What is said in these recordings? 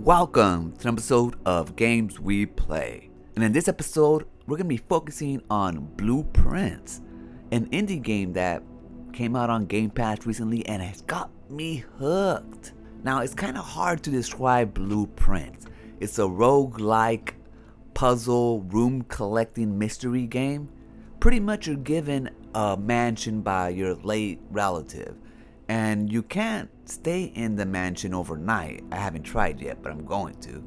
Welcome to an episode of Games We Play. And in this episode, we're going to be focusing on Blueprints, an indie game that came out on Gamepass recently and has got me hooked. Now, it's kind of hard to describe Blueprints. It's a roguelike puzzle room collecting mystery game. Pretty much you're given a mansion by your late relative, and you can't stay in the mansion overnight. I haven't tried yet, but I'm going to.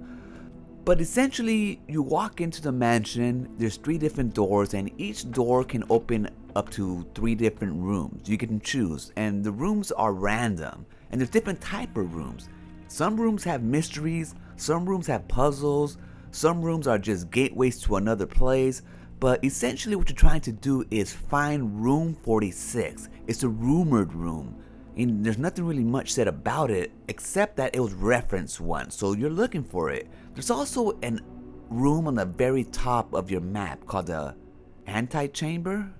But essentially, you walk into the mansion, there's 3 different doors, and each door can open up to 3 different rooms. You can choose, and the rooms are random, and there's different type of rooms. Some rooms have mysteries, some rooms have puzzles, some rooms are just gateways to another place. But essentially what you're trying to do is find room 46. It's a rumored room. And there's nothing really much said about it except that it was referenced once, so you're looking for it. There's also a room on the very top of your map called the antechamber,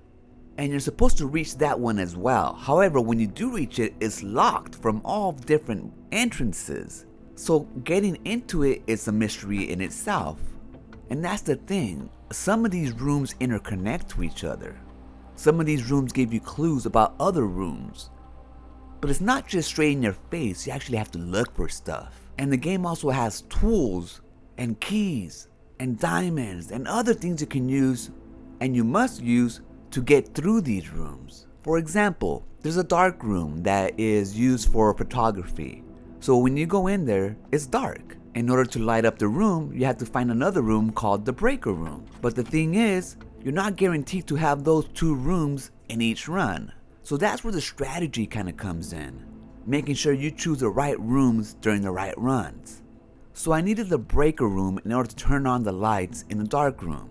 and you're supposed to reach that one as well. However, when you do reach it, it's locked from all different entrances. So getting into it is a mystery in itself. And that's the thing, some of these rooms interconnect to each other. Some of these rooms give you clues about other rooms. But it's not just straight in your face, you actually have to look for stuff. And the game also has tools and keys and diamonds and other things you can use and you must use to get through these rooms. For example, there's a dark room that is used for photography. So when you go in there, it's dark. In order to light up the room, you have to find another room called the breaker room. But the thing is, you're not guaranteed to have those 2 rooms in each run. So that's where the strategy kind of comes in, making sure you choose the right rooms during the right runs. So I needed the breaker room in order to turn on the lights in the dark room.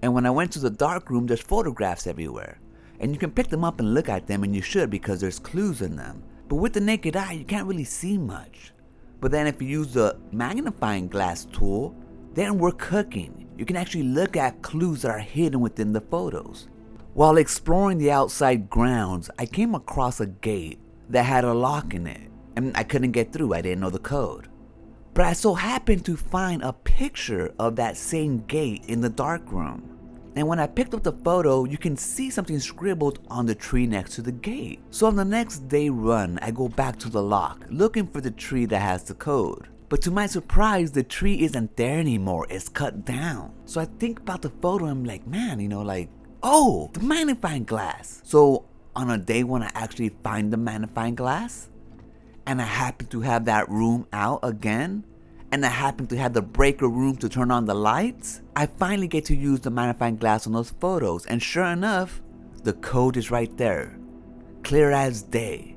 And when I went to the dark room, there's photographs everywhere. And you can pick them up and look at them, and you should because there's clues in them. But with the naked eye, you can't really see much. But then if you use the magnifying glass tool, then we're cooking. You can actually look at clues that are hidden within the photos. While exploring the outside grounds, I came across a gate that had a lock in it, and I couldn't get through, I didn't know the code. But I so happened to find a picture of that same gate in the dark room. And when I picked up the photo, you can see something scribbled on the tree next to the gate. So on the next day run, I go back to the lock, looking for the tree that has the code. But to my surprise, the tree isn't there anymore, it's cut down. So I think about the photo, I'm like, man, oh, the magnifying glass. So on a day when I actually find the magnifying glass, and I happen to have that room out again, and I happen to have the breaker room to turn on the lights, I finally get to use the magnifying glass on those photos, and sure enough, the code is right there, clear as day,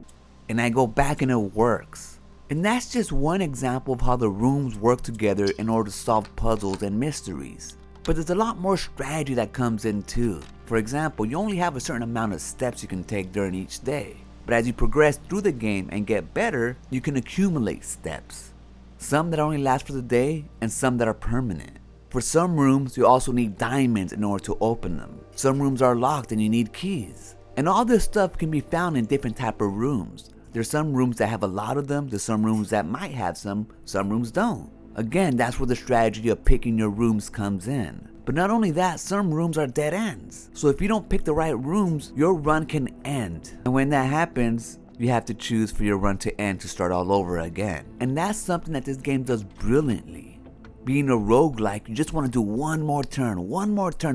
and I go back and it works. And that's just one example of how the rooms work together in order to solve puzzles and mysteries. But there's a lot more strategy that comes in too. For example, you only have a certain amount of steps you can take during each day. But as you progress through the game and get better, you can accumulate steps. Some that only last for the day and some that are permanent. For some rooms, you also need diamonds in order to open them. Some rooms are locked and you need keys. And all this stuff can be found in different type of rooms. There's some rooms that have a lot of them, there's some rooms that might have some rooms don't. Again, that's where the strategy of picking your rooms comes in. But not only that, some rooms are dead ends. So if you don't pick the right rooms, your run can end. And when that happens, you have to choose for your run to end to start all over again. And that's something that this game does brilliantly. Being a roguelike, you just want to do one more turn,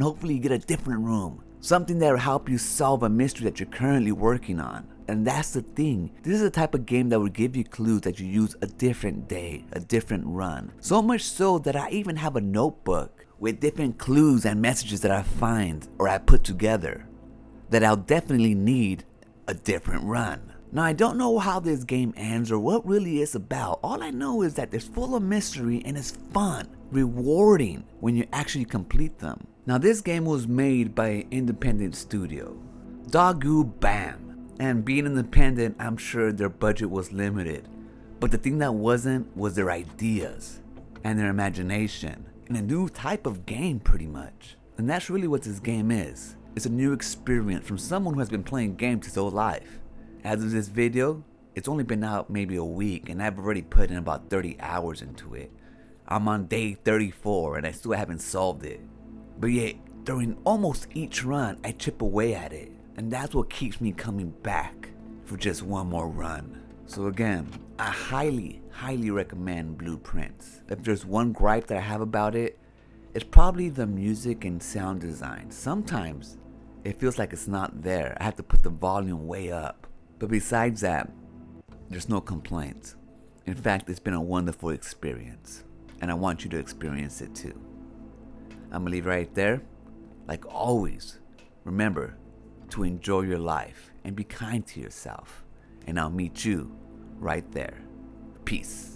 hopefully you get a different room. Something that will help you solve a mystery that you're currently working on. And that's the thing, this is the type of game that will give you clues that you use a different day, a different run. So much so that I even have a notebook with different clues and messages that I find or I put together that I'll definitely need a different run. Now I don't know how this game ends or what really it's about. All I know is that it's full of mystery and it's fun, rewarding when you actually complete them. Now this game was made by an independent studio, Dogu Bam. And being independent, I'm sure their budget was limited. But the thing that wasn't was their ideas and their imagination and a new type of game pretty much. And that's really what this game is. It's a new experience from someone who has been playing games his whole life. As of this video, It's only been out maybe a week and I've already put in about 30 hours into it. I'm on day 34 and I still haven't solved it. But yet, during almost each run, I chip away at it. And that's what keeps me coming back for just one more run. So again, I highly recommend Blueprints. If there's one gripe that I have about it, it's probably the music and sound design. Sometimes it feels like it's not there. I have to put the volume way up. But besides that, there's no complaints. In fact, it's been a wonderful experience. And I want you to experience it too. I'm gonna leave it right there. Like always, remember to enjoy your life and be kind to yourself. And I'll meet you right there. Peace.